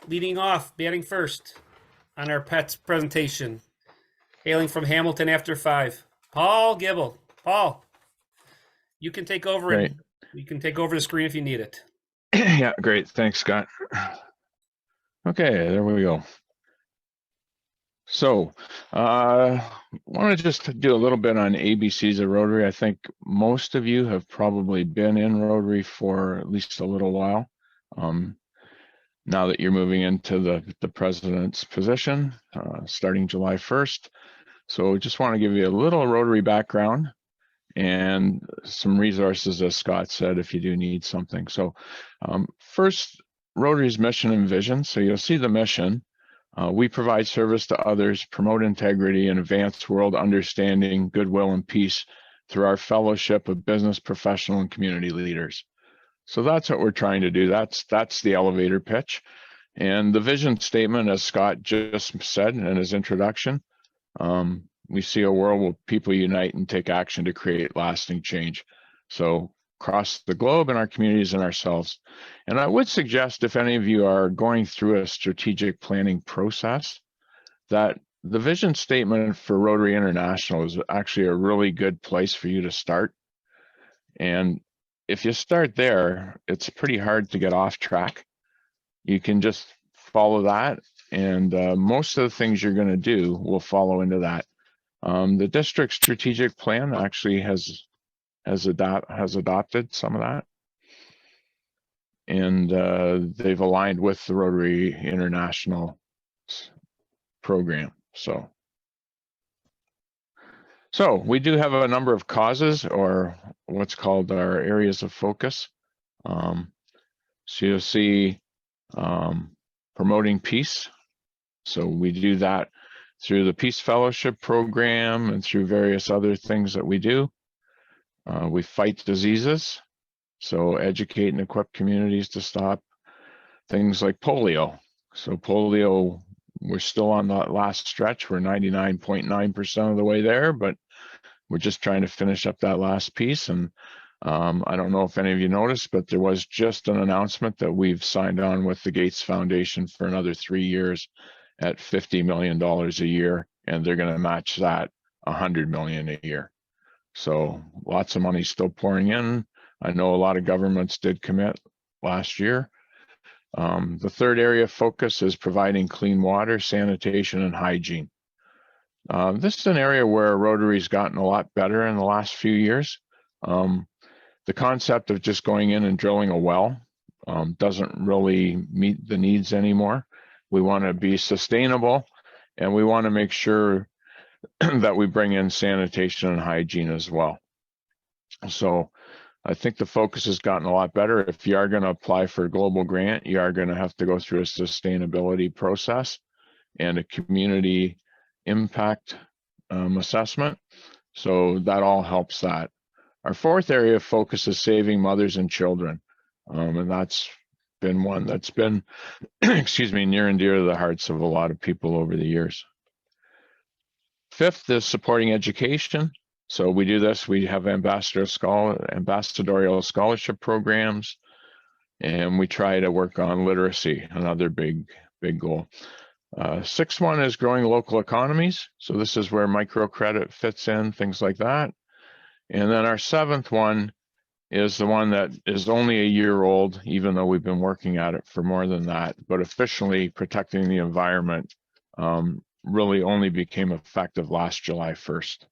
leading off, batting first on our pets presentation, hailing from Hamilton after 5. Paul Gibel. Paul, you can take over Great. and you can take over the screen if you need it. Yeah, great. Thanks, Scott. Okay, there we go. So, want to just do a little bit on ABCs of Rotary. I think most of you have probably been in Rotary for at least a little while. Now that you're moving into the president's position, starting July 1st. So just want to give you a little Rotary background and some resources, as Scott said, if you do need something. So first, Rotary's mission and vision. So you'll see the mission. We provide service to others, promote integrity, and advance world understanding, goodwill, and peace through our fellowship of business, professional, and community leaders. So that's what we're trying to do. That's the elevator pitch. And the vision statement, as Scott just said in his introduction, we see a world where people unite and take action to create lasting change. So across the globe, in our communities, and ourselves. And I would suggest, if any of you are going through a strategic planning process, that the vision statement for Rotary International is actually a really good place for you to start. And if you start there, it's pretty hard to get off track. You can just follow that, and most of the things you're going to do will follow into that. The district strategic plan actually has adopted some of that, and they've aligned with the Rotary International program. So we do have a number of causes, or what's called our areas of focus. So you'll see promoting peace. So we do that through the Peace Fellowship program and through various other things that we do. We fight diseases, so educate and equip communities to stop things like polio. So polio, we're still on that last stretch. We're 99.9% of the way there, but we're just trying to finish up that last piece. And I don't know if any of you noticed, but there was just an announcement that we've signed on with the Gates Foundation for another 3 years at $50 million a year, and they're going to match that $100 million a year. So lots of money still pouring in. I know a lot of governments did commit last year. The third area of focus is providing clean water, sanitation, and hygiene. This is an area where Rotary's gotten a lot better in the last few years. The concept of just going in and drilling a well doesn't really meet the needs anymore. We want to be sustainable, and we want to make sure that we bring in sanitation and hygiene as well. So I think the focus has gotten a lot better. If you are going to apply for a global grant, you are going to have to go through a sustainability process and a community impact assessment. So that all helps that. Our fourth area of focus is saving mothers and children. And that's been one that's been, excuse me, near and dear to the hearts of a lot of people over the years. Fifth is supporting education. So we do this, we have ambassadorial scholarship programs, and we try to work on literacy, another big goal. Sixth one is growing local economies. So this is where microcredit fits in, things like that. And then our seventh one is the one that is only a year old, even though we've been working at it for more than that, but officially protecting the environment really only became effective last July 1st.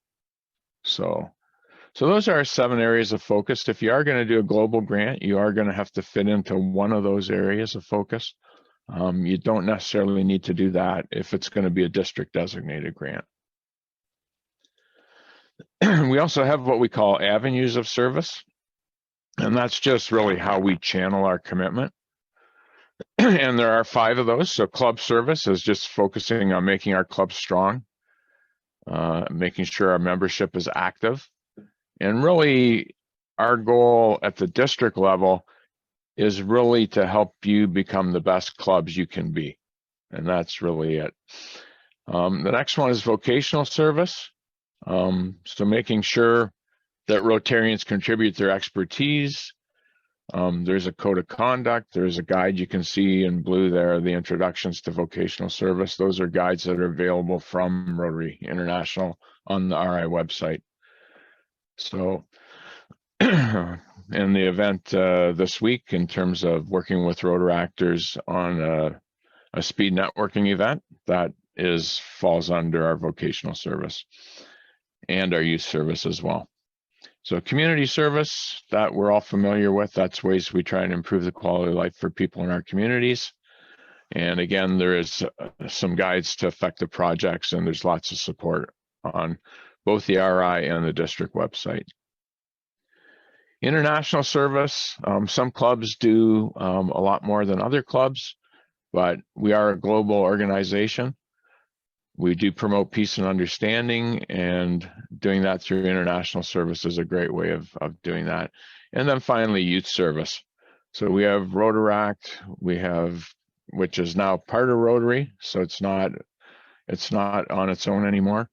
So those are our 7 areas of focus. If you are going to do a global grant, you are going to have to fit into one of those areas of focus. You don't necessarily need to do that if it's going to be a district designated grant. We also have what we call avenues of service, and that's just really how we channel our commitment. And there are 5 of those. So club service is just focusing on making our club strong, making sure our membership is active. And really our goal at the district level is really to help you become the best clubs you can be. And that's really it. The next one is vocational service. So making sure that Rotarians contribute their expertise There's a code of conduct. There's a guide you can see in blue there, the introductions to vocational service. Those are guides that are available from Rotary International on the RI website. So in the event this week, in terms of working with Rotaractors on a speed networking event, that falls under our vocational service and our youth service as well. So community service, that we're all familiar with. That's ways we try and improve the quality of life for people in our communities. And again, there is some guides to effective projects, and there's lots of support on both the RI and the district website. International service, some clubs do a lot more than other clubs, but we are a global organization. We do promote peace and understanding, and doing that through international service is a great way of doing that. And then finally, youth service. So we have Rotaract, which is now part of Rotary, so it's not on its own anymore.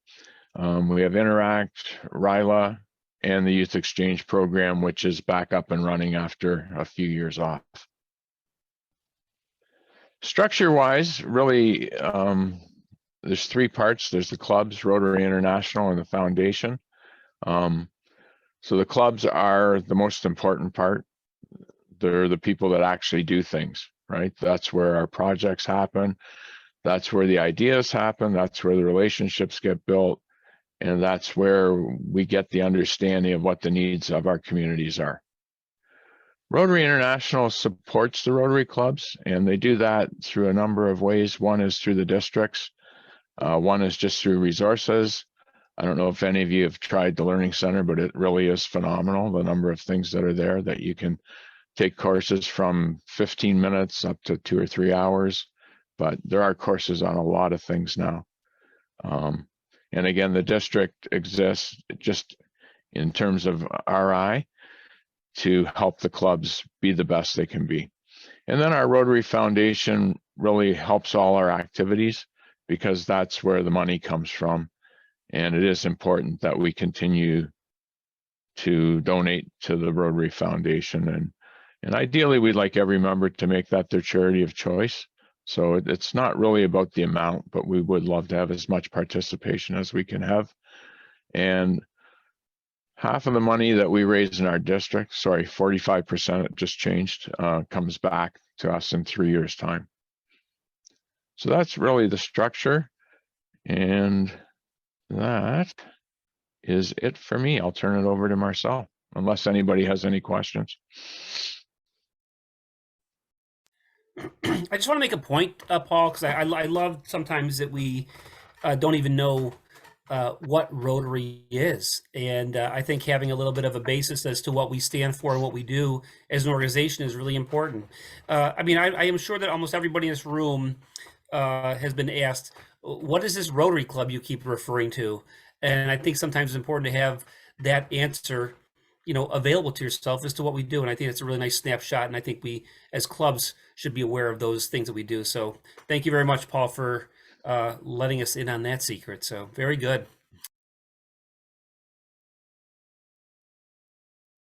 We have Interact, RILA, and the Youth Exchange Program, which is back up and running after a few years off. Structure-wise, really, there's three parts. There's the clubs, Rotary International, and the foundation. So the clubs are the most important part. They're the people that actually do things, right? That's where our projects happen. That's where the ideas happen. That's where the relationships get built. And that's where we get the understanding of what the needs of our communities are. Rotary International supports the Rotary clubs, and they do that through a number of ways. One is through the districts. One is just through resources. I don't know if any of you have tried the Learning Center, but it really is phenomenal, the number of things that are there that you can take courses from 15 minutes up to 2 or 3 hours. But there are courses on a lot of things now. And again, the district exists just in terms of RI to help the clubs be the best they can be. And then our Rotary Foundation really helps all our activities, because that's where the money comes from. And it is important that we continue to donate to the Rotary Foundation. And ideally, we'd like every member to make that their charity of choice. So it's not really about the amount, but we would love to have as much participation as we can have. And half of the money that we raise in our district, 45%, it just changed, comes back to us in 3 years' time. So that's really the structure. And that is it for me. I'll turn it over to Marcel, unless anybody has any questions. I just want to make a point, Paul, because I love sometimes that we don't even know what Rotary is. And I think having a little bit of a basis as to what we stand for and what we do as an organization is really important. I mean, I am sure that almost everybody in this room has been asked, what is this Rotary Club you keep referring to? And I think sometimes it's important to have that answer, available to yourself as to what we do. And I think it's a really nice snapshot. And I think we, as clubs, should be aware of those things that we do. So thank you very much, Paul, for letting us in on that secret. So very good.